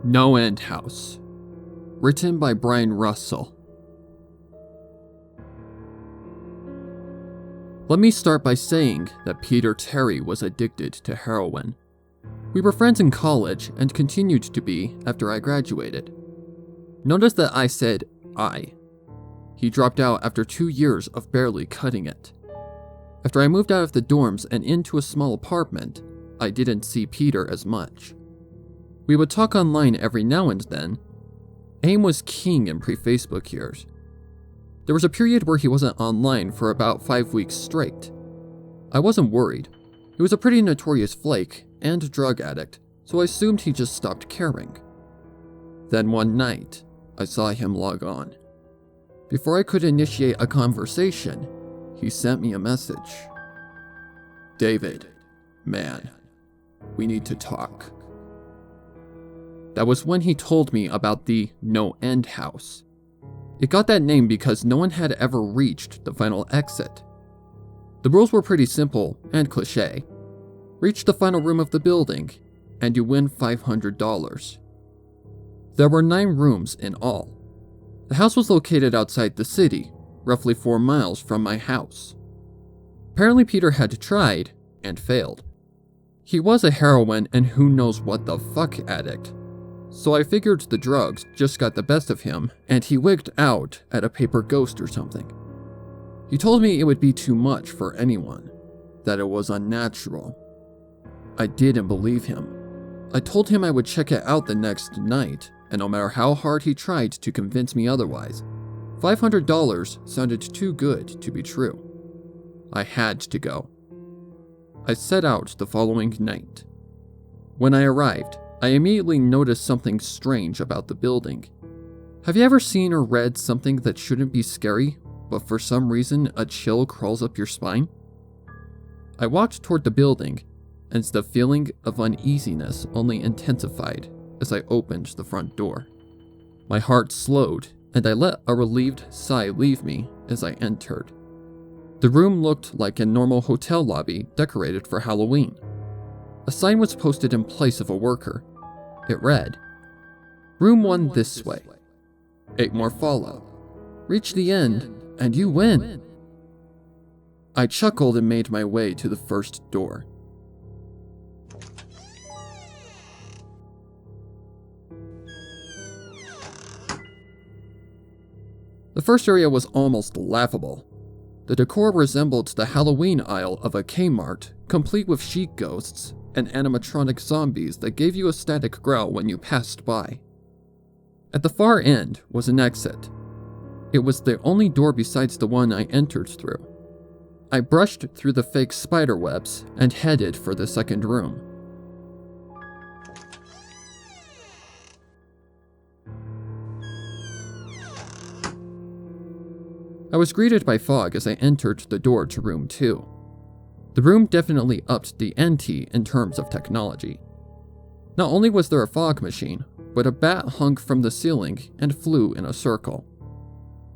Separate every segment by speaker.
Speaker 1: NoEnd House. Written by Brian Russell. Let me start by saying that Peter Terry was addicted to heroin. We were friends in college and continued to be after I graduated. Notice that I said I. He dropped out after 2 years of barely cutting it. After I moved out of the dorms and into a small apartment, I didn't see Peter as much. We would talk online every now and then. AIM was king in pre-Facebook years. There was a period where he wasn't online for about 5 weeks straight. I wasn't worried. He was a pretty notorious flake and drug addict, so I assumed he just stopped caring. Then one night, I saw him log on. Before I could initiate a conversation, he sent me a message. "David, man, we need to talk." That was when he told me about the NoEnd House. It got that name because no one had ever reached the final exit. The rules were pretty simple and cliché. Reach the final room of the building, and you win $500. There were 9 rooms in all. The house was located outside the city, roughly 4 miles from my house. Apparently Peter had tried and failed. He was a heroin and who knows what the fuck addict. So I figured the drugs just got the best of him and he wigged out at a paper ghost or something. He told me it would be too much for anyone, that it was unnatural. I didn't believe him. I told him I would check it out the next night, and no matter how hard he tried to convince me otherwise, $500 sounded too good to be true. I had to go. I set out the following night. When I arrived, I immediately noticed something strange about the building. Have you ever seen or read something that shouldn't be scary, but for some reason a chill crawls up your spine? I walked toward the building, and the feeling of uneasiness only intensified as I opened the front door. My heart slowed, and I let a relieved sigh leave me as I entered. The room looked like a normal hotel lobby decorated for Halloween. A sign was posted in place of a worker. It read, "Room 1 this way. 8 more follow. Reach the end, and you win." I chuckled and made my way to the first door. The first area was almost laughable. The decor resembled the Halloween aisle of a Kmart, complete with sheet ghosts and animatronic zombies that gave you a static growl when you passed by. At the far end was an exit. It was the only door besides the one I entered through. I brushed through the fake spider webs and headed for the second room. I was greeted by fog as I entered the door to room 2. The room definitely upped the ante in terms of technology. Not only was there a fog machine, but a bat hung from the ceiling and flew in a circle.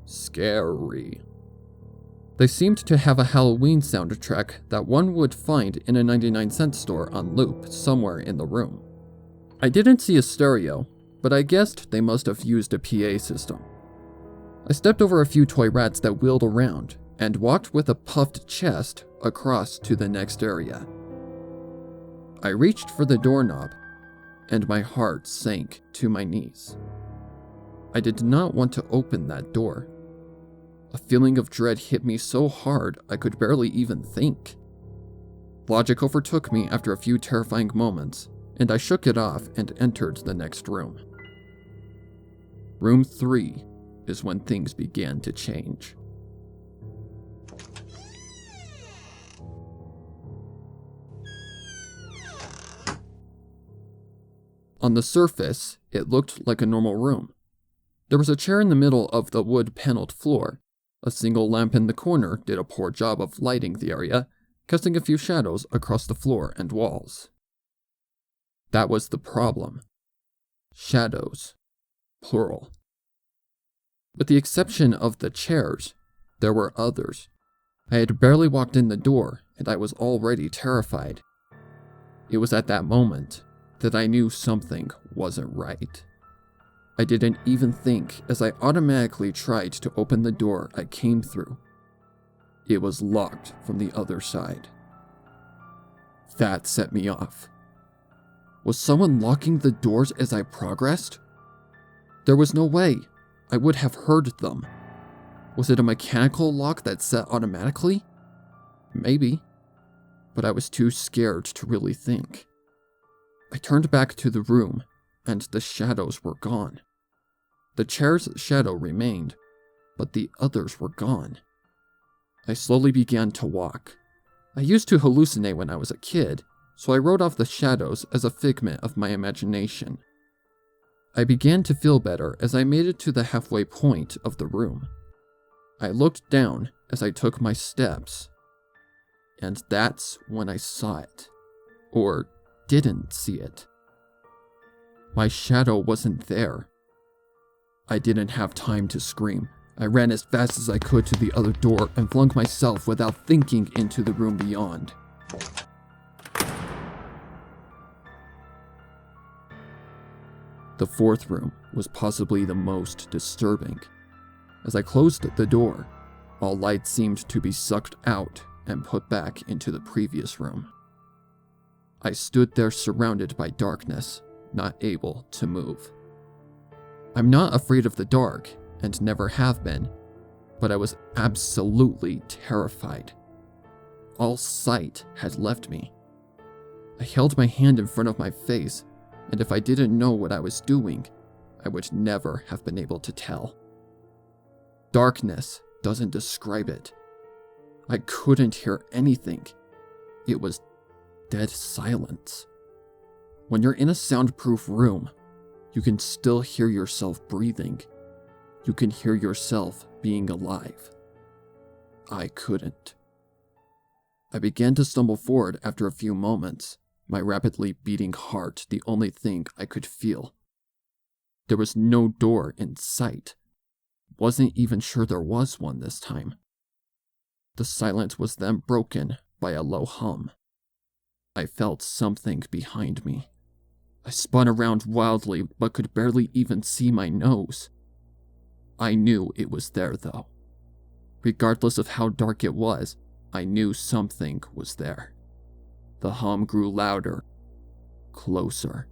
Speaker 1: Scary. They seemed to have a Halloween soundtrack that one would find in a 99-cent store on loop somewhere in the room. I didn't see a stereo, but I guessed they must have used a PA system. I stepped over a few toy rats that wheeled around and walked with a puffed chest across to the next area. I reached for the doorknob, and my heart sank to my knees. I did not want to open that door. A feeling of dread hit me so hard I could barely even think. Logic overtook me after a few terrifying moments, and I shook it off and entered the next room. Room 3 is when things began to change. On the surface, it looked like a normal room. There was a chair in the middle of the wood-paneled floor. A single lamp in the corner did a poor job of lighting the area, casting a few shadows across the floor and walls. That was the problem. Shadows. Plural. With the exception of the chairs, there were others. I had barely walked in the door, and I was already terrified. It was at that moment that I knew something wasn't right. I didn't even think as I automatically tried to open the door I came through. It was locked from the other side. That set me off. Was someone locking the doors as I progressed? There was no way. I would have heard them. Was it a mechanical lock that set automatically? Maybe, but I was too scared to really think. I turned back to the room, and the shadows were gone. The chair's shadow remained, but the others were gone. I slowly began to walk. I used to hallucinate when I was a kid, so I wrote off the shadows as a figment of my imagination. I began to feel better as I made it to the halfway point of the room. I looked down as I took my steps, and that's when I saw it, or didn't see it. My shadow wasn't there. I didn't have time to scream. I ran as fast as I could to the other door and flung myself without thinking into the room beyond. The fourth room was possibly the most disturbing. As I closed the door, all light seemed to be sucked out and put back into the previous room. I stood there surrounded by darkness, not able to move. I'm not afraid of the dark, and never have been, but I was absolutely terrified. All sight had left me. I held my hand in front of my face, and if I didn't know what I was doing, I would never have been able to tell. Darkness doesn't describe it. I couldn't hear anything. It was dead silence. When you're in a soundproof room, you can still hear yourself breathing. You can hear yourself being alive. I couldn't. I began to stumble forward after a few moments, my rapidly beating heart the only thing I could feel. There was no door in sight. Wasn't even sure there was one this time. The silence was then broken by a low hum. I felt something behind me. I spun around wildly but could barely even see my nose. I knew it was there though. Regardless of how dark it was, I knew something was there. The hum grew louder, closer.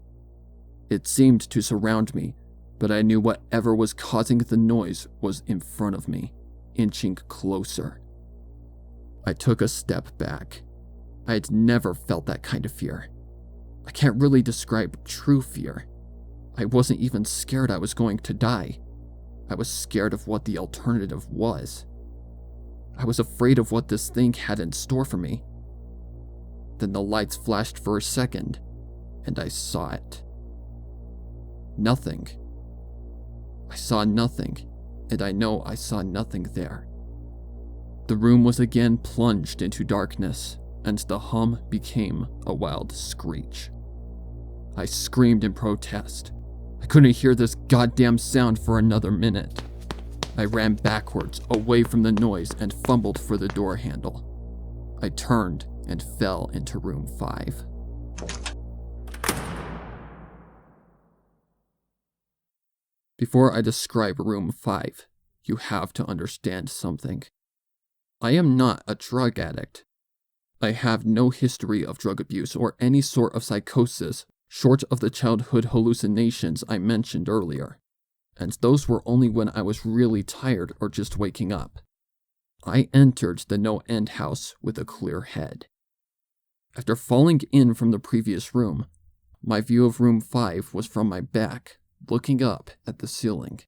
Speaker 1: It seemed to surround me, but I knew whatever was causing the noise was in front of me, inching closer. I took a step back. I had never felt that kind of fear. I can't really describe true fear. I wasn't even scared I was going to die. I was scared of what the alternative was. I was afraid of what this thing had in store for me. Then the lights flashed for a second, and I saw it. Nothing. I saw nothing, and I know I saw nothing there. The room was again plunged into darkness, and the hum became a wild screech. I screamed in protest. I couldn't hear this goddamn sound for another minute. I ran backwards, away from the noise, and fumbled for the door handle. I turned and fell into room 5. Before I describe room 5, you have to understand something. I am not a drug addict. I have no history of drug abuse or any sort of psychosis short of the childhood hallucinations I mentioned earlier, and those were only when I was really tired or just waking up. I entered the NoEnd House with a clear head. After falling in from the previous room, my view of room 5 was from my back, looking up at the ceiling.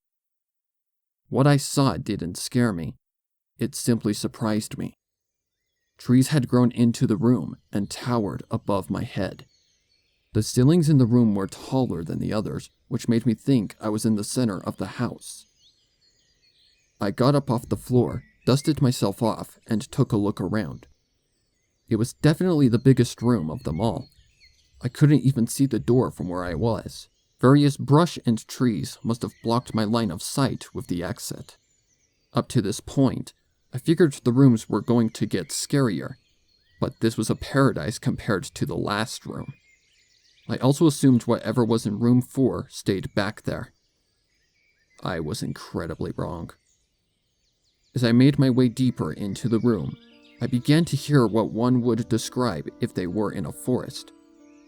Speaker 1: What I saw didn't scare me, it simply surprised me. Trees had grown into the room and towered above my head. The ceilings in the room were taller than the others, which made me think I was in the center of the house. I got up off the floor, dusted myself off, and took a look around. It was definitely the biggest room of them all. I couldn't even see the door from where I was. Various brush and trees must have blocked my line of sight with the exit. Up to this point, I figured the rooms were going to get scarier, but this was a paradise compared to the last room. I also assumed whatever was in room 4 stayed back there. I was incredibly wrong. As I made my way deeper into the room, I began to hear what one would describe if they were in a forest.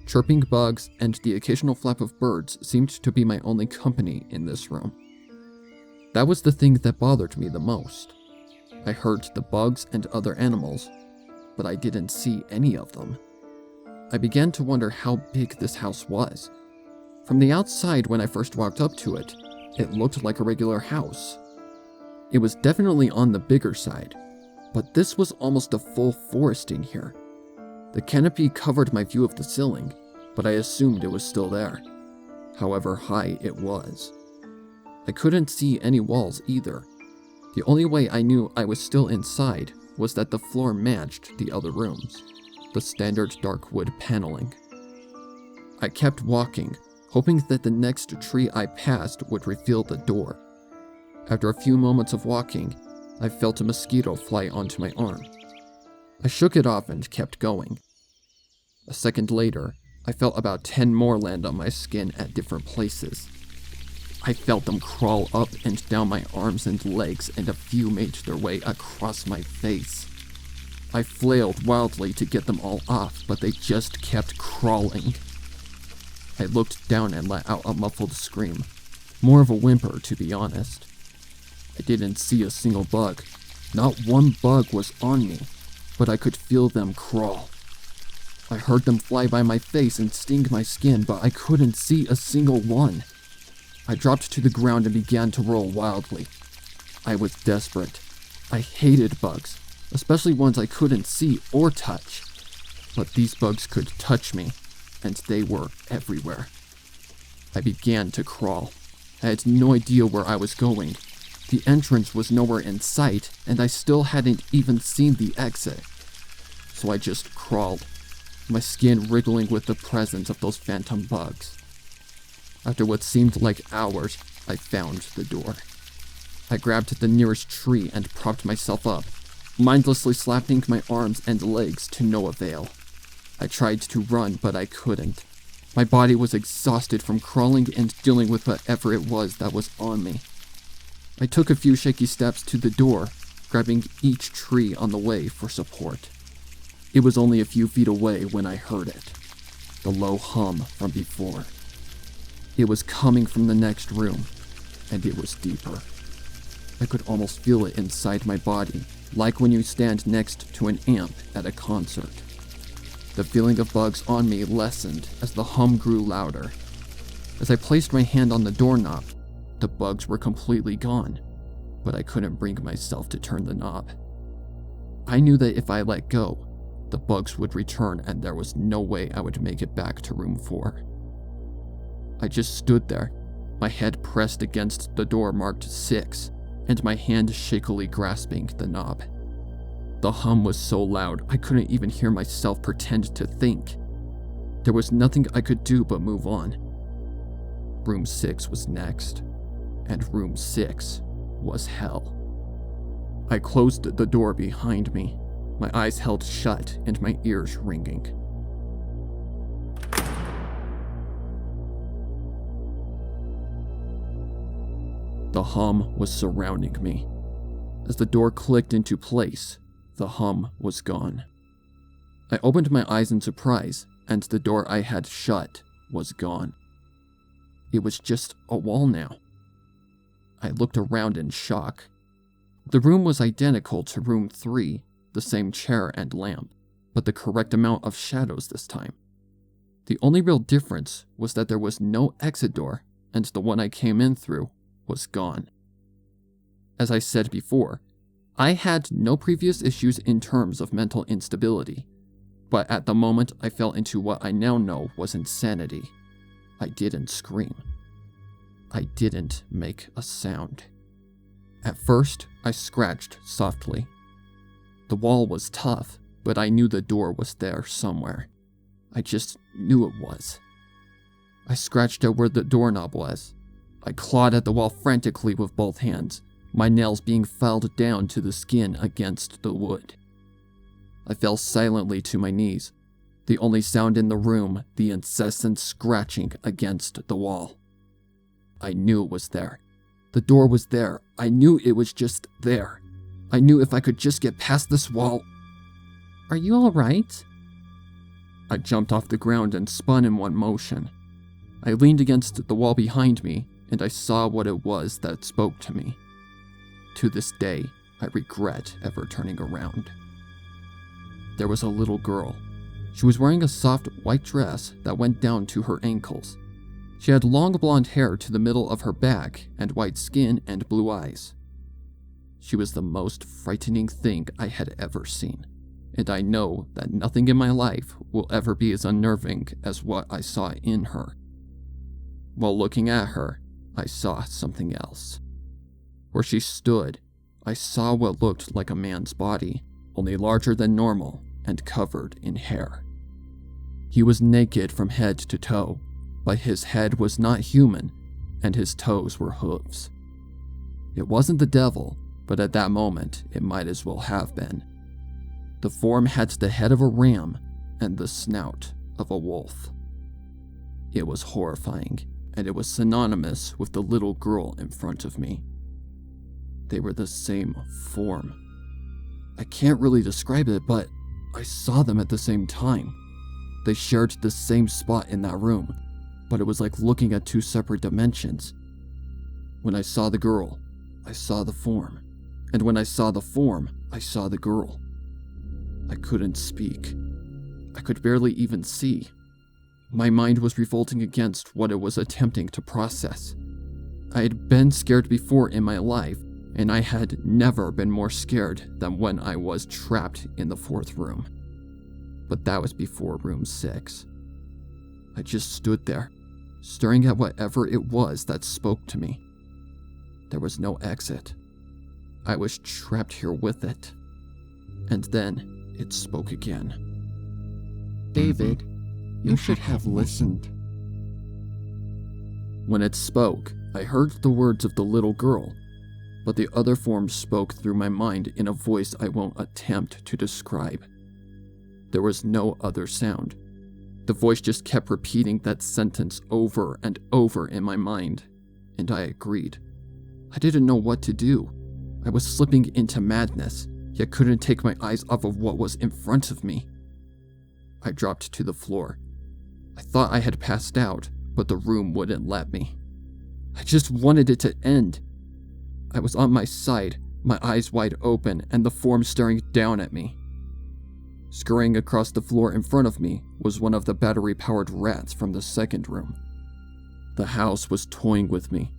Speaker 1: Chirping bugs and the occasional flap of birds seemed to be my only company in this room. That was the thing that bothered me the most. I heard the bugs and other animals, but I didn't see any of them. I began to wonder how big this house was. From the outside, when I first walked up to it, it looked like a regular house. It was definitely on the bigger side, but this was almost a full forest in here. The canopy covered my view of the ceiling, but I assumed it was still there, however high it was. I couldn't see any walls either. The only way I knew I was still inside was that the floor matched the other rooms, the standard dark wood paneling. I kept walking, hoping that the next tree I passed would reveal the door. After a few moments of walking, I felt a mosquito fly onto my arm. I shook it off and kept going. A second later, I felt about 10 more land on my skin at different places. I felt them crawl up and down my arms and legs, and a few made their way across my face. I flailed wildly to get them all off, but they just kept crawling. I looked down and let out a muffled scream, more of a whimper to be honest. I didn't see a single bug. Not one bug was on me, but I could feel them crawl. I heard them fly by my face and sting my skin, but I couldn't see a single one. I dropped to the ground and began to roll wildly. I was desperate. I hated bugs, especially ones I couldn't see or touch. But these bugs could touch me, and they were everywhere. I began to crawl. I had no idea where I was going. The entrance was nowhere in sight, and I still hadn't even seen the exit. So I just crawled, my skin wriggling with the presence of those phantom bugs. After what seemed like hours, I found the door. I grabbed the nearest tree and propped myself up, mindlessly slapping my arms and legs to no avail. I tried to run, but I couldn't. My body was exhausted from crawling and dealing with whatever it was that was on me. I took a few shaky steps to the door, grabbing each tree on the way for support. It was only a few feet away when I heard it, the low hum from before. It was coming from the next room, and it was deeper. I could almost feel it inside my body, like when you stand next to an amp at a concert. The feeling of bugs on me lessened as the hum grew louder. As I placed my hand on the doorknob, the bugs were completely gone, but I couldn't bring myself to turn the knob. I knew that if I let go, the bugs would return and there was no way I would make it back to room 4. I just stood there, my head pressed against the door marked 6, and my hand shakily grasping the knob. The hum was so loud I couldn't even hear myself pretend to think. There was nothing I could do but move on. Room 6 was next, and room 6 was hell. I closed the door behind me, my eyes held shut and my ears ringing. The hum was surrounding me. As the door clicked into place, the hum was gone. I opened my eyes in surprise, and the door I had shut was gone. It was just a wall now. I looked around in shock. The room was identical to room 3, the same chair and lamp, but the correct amount of shadows this time. The only real difference was that there was no exit door, and the one I came in through was gone. As I said before, I had no previous issues in terms of mental instability, but at the moment I fell into what I now know was insanity. I didn't scream. I didn't make a sound. At first, I scratched softly. The wall was tough, but I knew the door was there somewhere. I just knew it was. I scratched at where the doorknob was. I clawed at the wall frantically with both hands, my nails being filed down to the skin against the wood. I fell silently to my knees, The only sound in the room, the incessant scratching against the wall. I knew it was there. The door was there. I knew it was just there. I knew if I could just get past this wall.
Speaker 2: Are you all right?
Speaker 1: I jumped off the ground and spun in one motion. I leaned against the wall behind me, and I saw what it was that spoke to me. To this day, I regret ever turning around. There was a little girl. She was wearing a soft white dress that went down to her ankles. She had long blonde hair to the middle of her back and white skin and blue eyes. She was the most frightening thing I had ever seen, and I know that nothing in my life will ever be as unnerving as what I saw in her. While looking at her, I saw something else. Where she stood, I saw what looked like a man's body, only larger than normal and covered in hair. He was naked from head to toe, but his head was not human, and his toes were hooves. It wasn't the devil, but at that moment, it might as well have been. The form had the head of a ram and the snout of a wolf. It was horrifying, and it was synonymous with the little girl in front of me. They were the same form. I can't really describe it, but I saw them at the same time. They shared the same spot in that room, but it was like looking at two separate dimensions. When I saw the girl, I saw the form. And when I saw the form, I saw the girl. I couldn't speak. I could barely even see. My mind was revolting against what it was attempting to process. I had been scared before in my life, and I had never been more scared than when I was trapped in the 4th room. But that was before room 6. I just stood there, staring at whatever it was that spoke to me. There was no exit. I was trapped here with it. And then it spoke again.
Speaker 2: David, you should have listened.
Speaker 1: When it spoke, I heard the words of the little girl, but the other form spoke through my mind in a voice I won't attempt to describe. There was no other sound. The voice just kept repeating that sentence over and over in my mind, and I agreed. I didn't know what to do. I was slipping into madness, yet couldn't take my eyes off of what was in front of me. I dropped to the floor. I thought I had passed out, but the room wouldn't let me. I just wanted it to end. I was on my side, my eyes wide open, and the form staring down at me. Scurrying across the floor in front of me was one of the battery-powered rats from the 2nd room. The house was toying with me,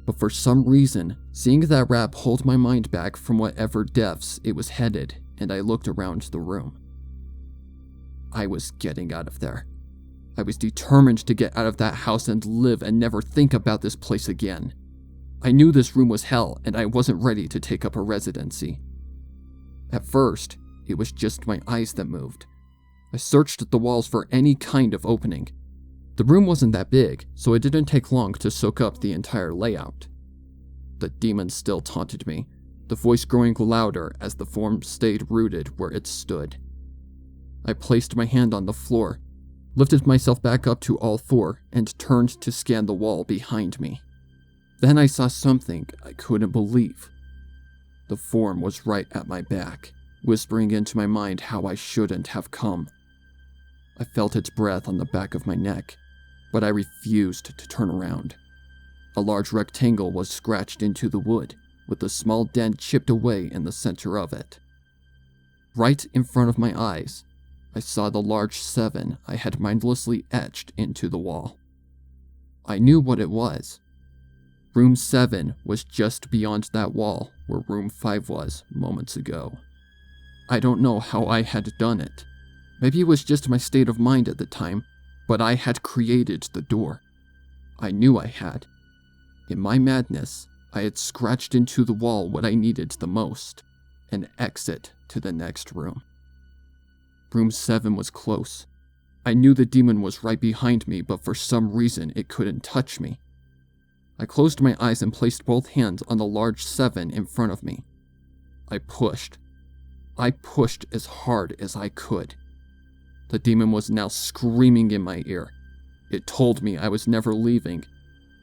Speaker 1: but for some reason, seeing that rat pulled my mind back from whatever depths it was headed, and I looked around the room. I was getting out of there. I was determined to get out of that house and live and never think about this place again. I knew this room was hell, and I wasn't ready to take up a residency. At first, it was just my eyes that moved. I searched the walls for any kind of opening. The room wasn't that big, so it didn't take long to soak up the entire layout. The demon still taunted me, the voice growing louder as the form stayed rooted where it stood. I placed my hand on the floor, lifted myself back up to all 4, and turned to scan the wall behind me. Then I saw something I couldn't believe. The form was right at my back, whispering into my mind how I shouldn't have come. I felt its breath on the back of my neck, but I refused to turn around. A large rectangle was scratched into the wood, with a small dent chipped away in the center of it. Right in front of my eyes, I saw the large 7 I had mindlessly etched into the wall. I knew what it was. Room 7 was just beyond that wall where room 5 was moments ago. I don't know how I had done it. Maybe it was just my state of mind at the time, but I had created the door. I knew I had. In my madness, I had scratched into the wall what I needed the most, an exit to the next room. Room 7 was close. I knew the demon was right behind me, but for some reason it couldn't touch me. I closed my eyes and placed both hands on the large 7 in front of me. I pushed as hard as I could. The demon was now screaming in my ear. It told me I was never leaving.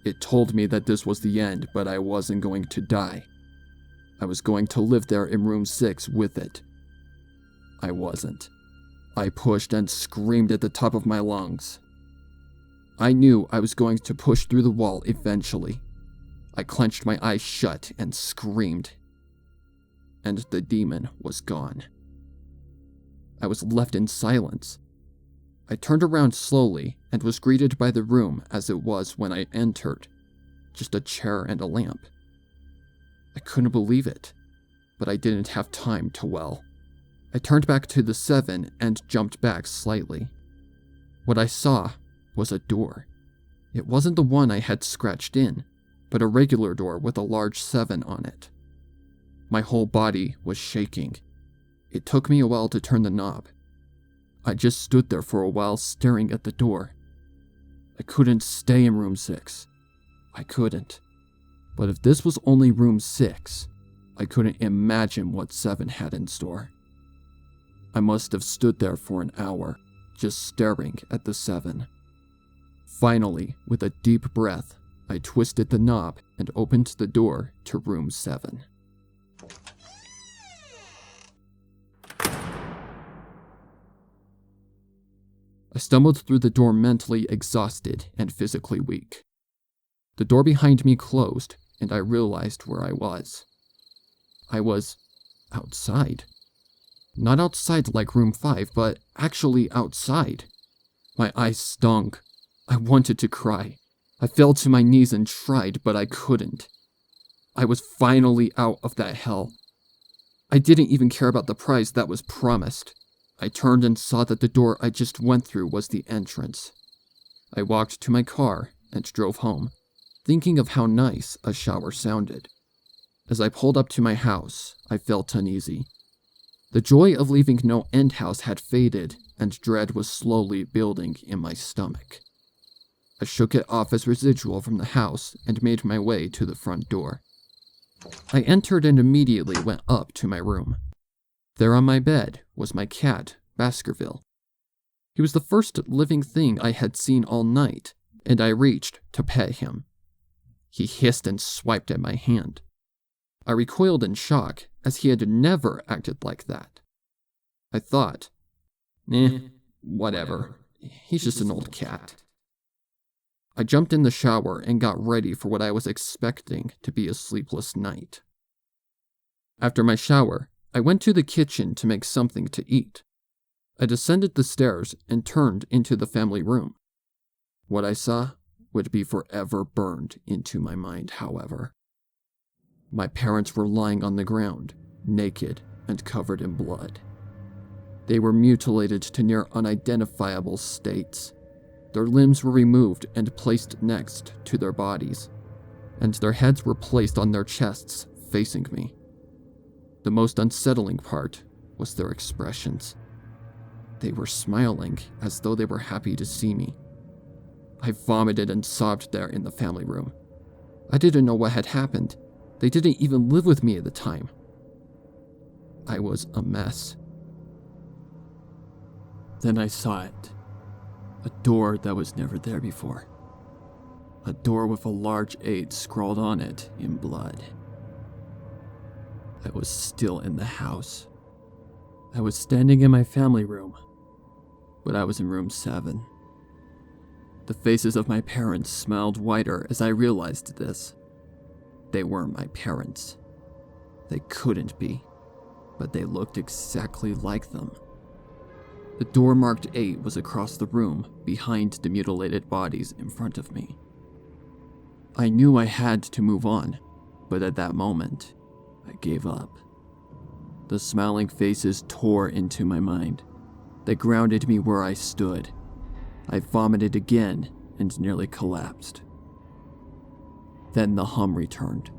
Speaker 1: It told me that this was the end, but I wasn't going to die. I was going to live there in room 6 with it. I wasn't. I pushed and screamed at the top of my lungs. I knew I was going to push through the wall eventually. I clenched my eyes shut and screamed. And the demon was gone. I was left in silence. I turned around slowly and was greeted by the room as it was when I entered. Just a chair and a lamp. I couldn't believe it, but I didn't have time to well. I turned back to the 7 and jumped back slightly. What I saw was a door. It wasn't the one I had scratched in, but a regular door with a large 7 on it. My whole body was shaking. It took me a while to turn the knob. I just stood there for a while staring at the door. I couldn't stay in room 6. I couldn't. But if this was only room 6, I couldn't imagine what 7 had in store. I must have stood there for an hour, just staring at the 7. Finally, with a deep breath, I twisted the knob and opened the door to room 7. I stumbled through the door mentally exhausted and physically weak. The door behind me closed, and I realized where I was. I was outside. Not outside like room 5, but actually outside. My eyes stung. I wanted to cry. I fell to my knees and tried, but I couldn't. I was finally out of that hell. I didn't even care about the prize that was promised. I turned and saw that the door I just went through was the entrance. I walked to my car and drove home, thinking of how nice a shower sounded. As I pulled up to my house, I felt uneasy. The joy of leaving NoEnd House had faded, and dread was slowly building in my stomach. I shook it off as residual from the house and made my way to the front door. I entered and immediately went up to my room. There on my bed was my cat, Baskerville. He was the first living thing I had seen all night, and I reached to pet him. He hissed and swiped at my hand. I recoiled in shock, as he had never acted like that. I thought, whatever. He's just an old cat. I jumped in the shower and got ready for what I was expecting to be a sleepless night. After my shower, I went to the kitchen to make something to eat. I descended the stairs and turned into the family room. What I saw would be forever burned into my mind, however. My parents were lying on the ground, naked and covered in blood. They were mutilated to near unidentifiable states. Their limbs were removed and placed next to their bodies, and their heads were placed on their chests, facing me. The most unsettling part was their expressions. They were smiling as though they were happy to see me. I vomited and sobbed there in the family room. I didn't know what had happened. They didn't even live with me at the time. I was a mess. Then I saw it. A door that was never there before. A door with a large 8 scrawled on it in blood. I was still in the house. I was standing in my family room, but I was in room 7. The faces of my parents smiled wider as I realized this. They weren't my parents. They couldn't be, but they looked exactly like them. The door marked 8 was across the room, behind the mutilated bodies in front of me. I knew I had to move on, but at that moment, I gave up. The smiling faces tore into my mind. They grounded me where I stood. I vomited again and nearly collapsed. Then the hum returned.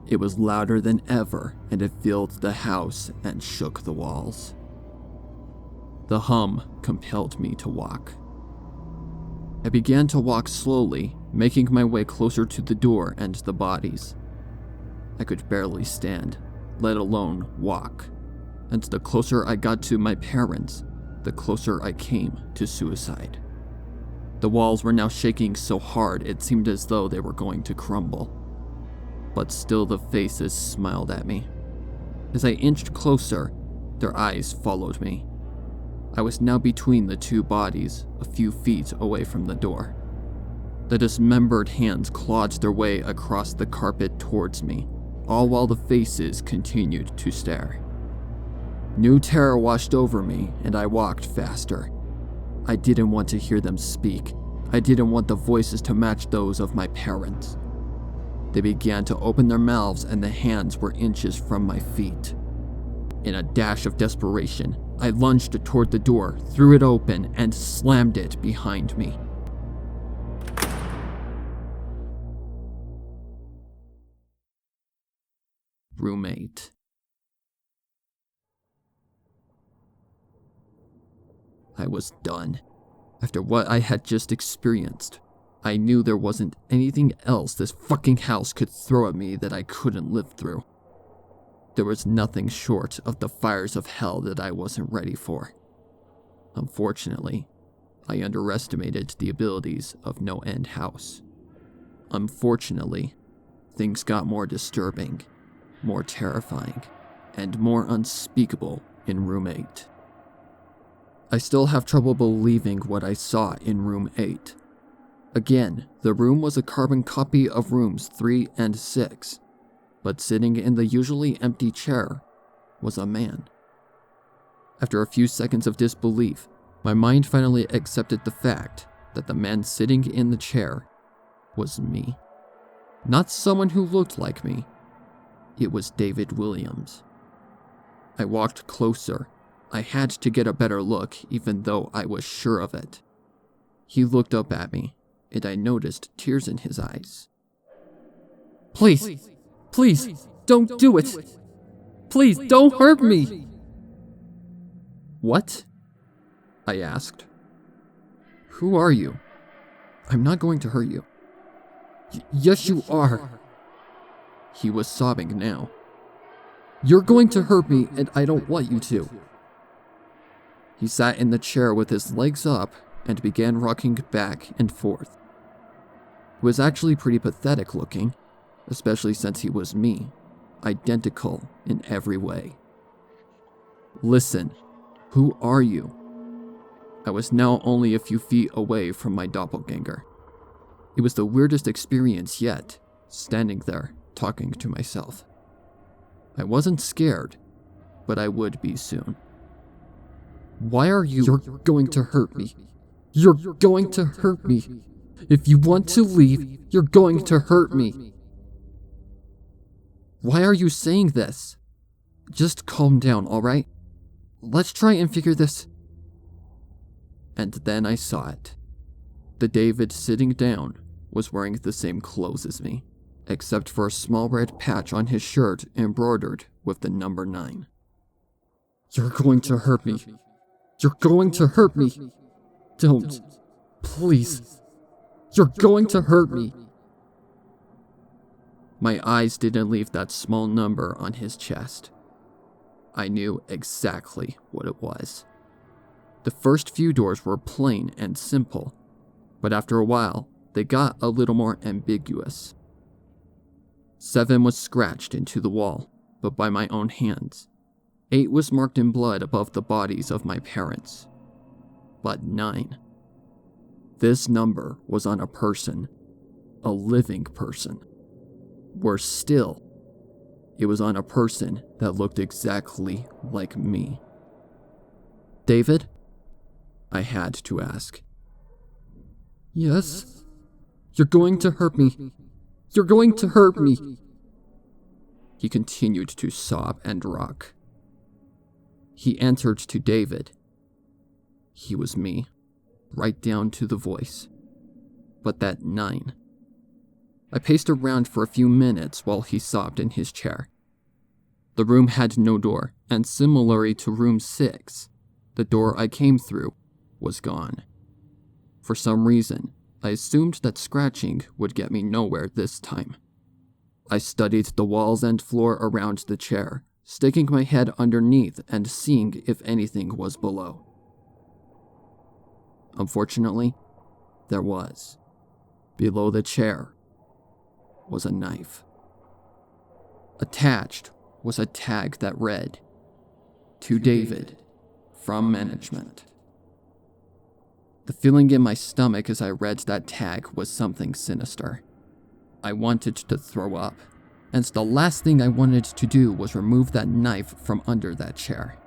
Speaker 1: It was louder than ever, and it filled the house and shook the walls. The hum compelled me to walk. I began to walk slowly, making my way closer to the door and the bodies. I could barely stand, let alone walk, and the closer I got to my parents, the closer I came to suicide. The walls were now shaking so hard it seemed as though they were going to crumble. But still the faces smiled at me. As I inched closer, their eyes followed me. I was now between the two bodies, a few feet away from the door. The dismembered hands clawed their way across the carpet towards me, all while the faces continued to stare. New terror washed over me, and I walked faster. I didn't want to hear them speak. I didn't want the voices to match those of my parents. They began to open their mouths, and the hands were inches from my feet. In a dash of desperation, I lunged toward the door, threw it open, and slammed it behind me. Roommate. I was done. After what I had just experienced, I knew there wasn't anything else this fucking house could throw at me that I couldn't live through. There was nothing short of the fires of hell that I wasn't ready for. Unfortunately, I underestimated the abilities of NoEnd House. Unfortunately, things got more disturbing, more terrifying, and more unspeakable in Room 8. I still have trouble believing what I saw in Room 8. Again, the room was a carbon copy of Rooms 3 and 6, but sitting in the usually empty chair was a man. After a few seconds of disbelief, my mind finally accepted the fact that the man sitting in the chair was me. Not someone who looked like me. It was David Williams. I walked closer. I had to get a better look, even though I was sure of it. He looked up at me, and I noticed tears in his eyes.
Speaker 2: Please, don't do it. Please, don't hurt me.
Speaker 1: What? I asked. Who are you? I'm not going to hurt you.
Speaker 2: Yes, you are.
Speaker 1: He was sobbing now.
Speaker 2: You're going to hurt me, and I don't want you to.
Speaker 1: He sat in the chair with his legs up and began rocking back and forth. It was actually pretty pathetic looking, especially since he was me, identical in every way. Listen, who are you? I was now only a few feet away from my doppelganger. It was the weirdest experience yet, standing there, talking to myself. I wasn't scared, but I would be soon.
Speaker 2: Why are you... You're going to hurt me. You're going to hurt me. If you want to leave, you're going to hurt me.
Speaker 1: Why are you saying this? Just calm down, alright? Let's try and figure this... And then I saw it. The David sitting down was wearing the same clothes as me, except for a small red patch on his shirt embroidered with the number 9.
Speaker 2: You're going to hurt me. You're going to hurt me. Don't. Please. You're going to hurt me.
Speaker 1: My eyes didn't leave that small number on his chest. I knew exactly what it was. The first few doors were plain and simple, but after a while, they got a little more ambiguous. 7 was scratched into the wall, but by my own hands. 8 was marked in blood above the bodies of my parents. But 9. This number was on a person, a living person. Worse still, it was on a person that looked exactly like me. David? I had to ask.
Speaker 2: Yes? You're going to hurt me. You're going to hurt me.
Speaker 1: He continued to sob and rock. He answered to David. He was me, right down to the voice. But that 9. I paced around for a few minutes while he sobbed in his chair. The room had no door, and similarly to room 6, the door I came through was gone. For some reason, I assumed that scratching would get me nowhere this time. I studied the walls and floor around the chair, sticking my head underneath and seeing if anything was below. Unfortunately, there was. Below the chair was a knife. Attached was a tag that read, "To David, from management." The feeling in my stomach as I read that tag was something sinister. I wanted to throw up, and the last thing I wanted to do was remove that knife from under that chair.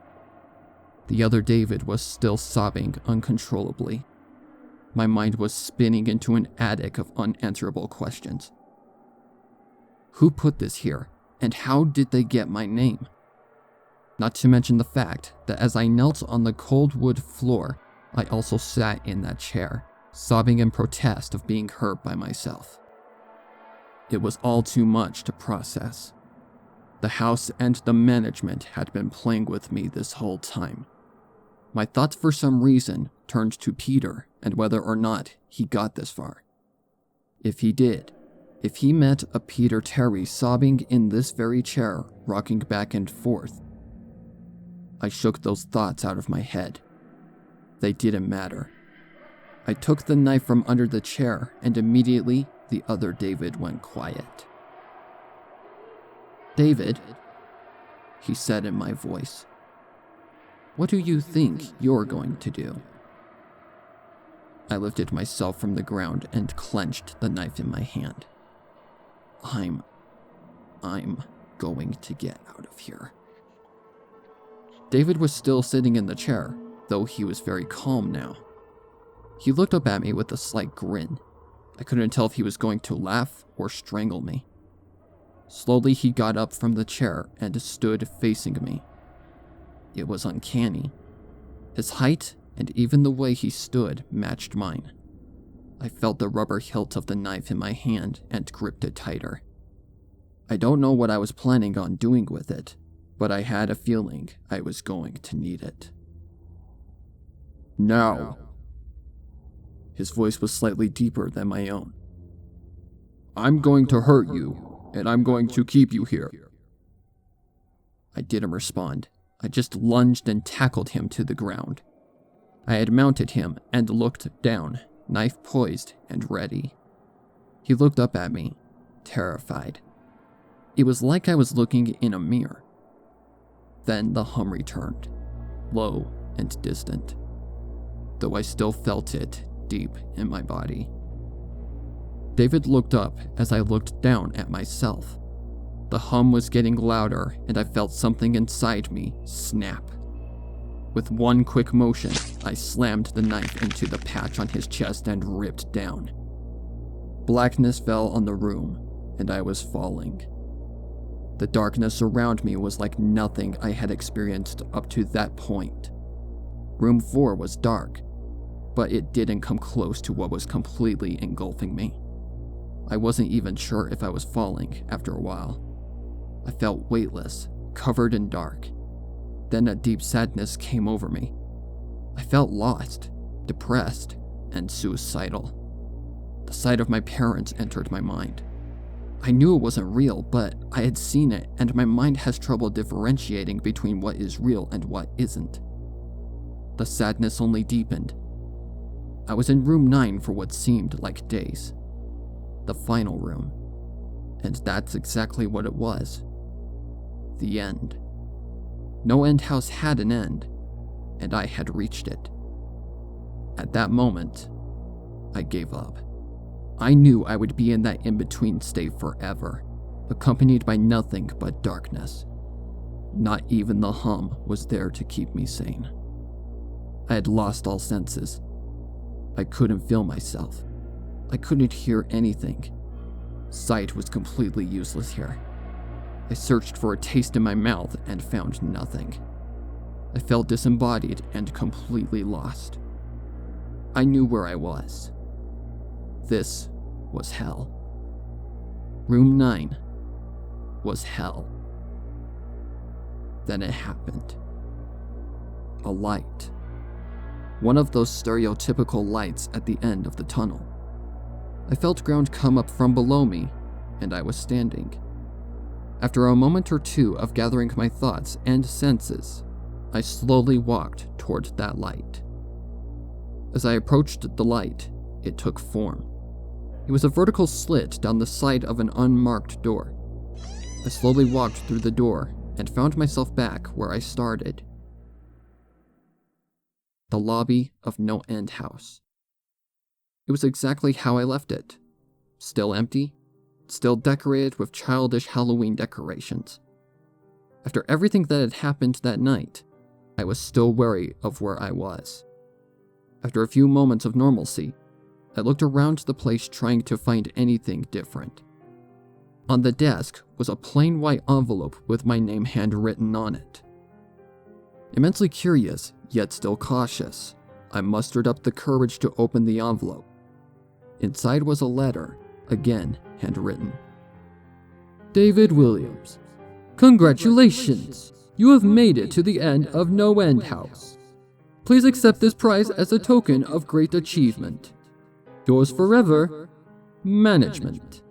Speaker 1: The other David was still sobbing uncontrollably. My mind was spinning into an attic of unanswerable questions. Who put this here, and how did they get my name? Not to mention the fact that as I knelt on the cold wood floor, I also sat in that chair, sobbing in protest of being hurt by myself. It was all too much to process. The house and the management had been playing with me this whole time. My thoughts for some reason turned to Peter and whether or not he got this far. If he did, if he met a Peter Terry sobbing in this very chair, rocking back and forth, I shook those thoughts out of my head. They didn't matter. I took the knife from under the chair, and immediately the other David went quiet. "David," he said in my voice, "what do you think you're going to do?" I lifted myself from the ground and clenched the knife in my hand. I'm going to get out of here. David was still sitting in the chair, though he was very calm now. He looked up at me with a slight grin. I couldn't tell if he was going to laugh or strangle me. Slowly he got up from the chair and stood facing me. It was uncanny. His height and even the way he stood matched mine. I felt the rubber hilt of the knife in my hand and gripped it tighter. I don't know what I was planning on doing with it, but I had a feeling I was going to need it. "Now." His voice was slightly deeper than my own. "I'm going to hurt you, and I'm going to keep you here." I didn't respond. I just lunged and tackled him to the ground. I had mounted him and looked down, knife poised and ready. He looked up at me, terrified. It was like I was looking in a mirror. Then the hum returned, low and distant, though I still felt it deep in my body. David looked up as I looked down at myself. The hum was getting louder, and I felt something inside me snap. With one quick motion, I slammed the knife into the patch on his chest and ripped down. Blackness fell on the room, and I was falling. The darkness around me was like nothing I had experienced up to that point. Room 4 was dark, but it didn't come close to what was completely engulfing me. I wasn't even sure if I was falling after a while. I felt weightless, covered in dark. Then a deep sadness came over me. I felt lost, depressed, and suicidal. The sight of my parents entered my mind. I knew it wasn't real, but I had seen it, and my mind has trouble differentiating between what is real and what isn't. The sadness only deepened. I was in room 9 for what seemed like days. The final room. And that's exactly what it was. The end. NoEnd House had an end, and I had reached it. At that moment, I gave up. I knew I would be in that in-between state forever, accompanied by nothing but darkness. Not even the hum was there to keep me sane. I had lost all senses. I couldn't feel myself. I couldn't hear anything. Sight was completely useless here. I searched for a taste in my mouth and found nothing. I felt disembodied and completely lost. I knew where I was. This was hell. Room 9 was hell. Then it happened. A light. One of those stereotypical lights at the end of the tunnel. I felt ground come up from below me, and I was standing. After a moment or two of gathering my thoughts and senses, I slowly walked toward that light. As I approached the light, it took form. It was a vertical slit down the side of an unmarked door. I slowly walked through the door and found myself back where I started. The lobby of NoEnd House. It was exactly how I left it. Still empty, still decorated with childish Halloween decorations. After everything that had happened that night, I was still wary of where I was. After a few moments of normalcy, I looked around the place trying to find anything different. On the desk was a plain white envelope with my name handwritten on it. Immensely curious, yet still cautious, I mustered up the courage to open the envelope. Inside was a letter, again handwritten.
Speaker 2: David Williams, congratulations! You have made it to the end of NoEnd House. Please accept this prize as a token of great achievement. Yours forever, Management.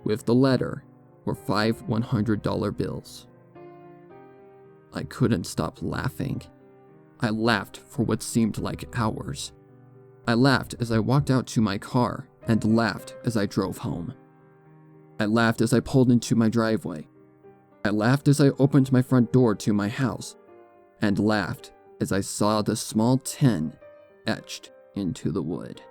Speaker 1: With the letter were 5 $100 bills. I couldn't stop laughing. I laughed for what seemed like hours. I laughed as I walked out to my car and laughed as I drove home. I laughed as I pulled into my driveway. I laughed as I opened my front door to my house, and laughed as I saw the small 10 etched into the wood.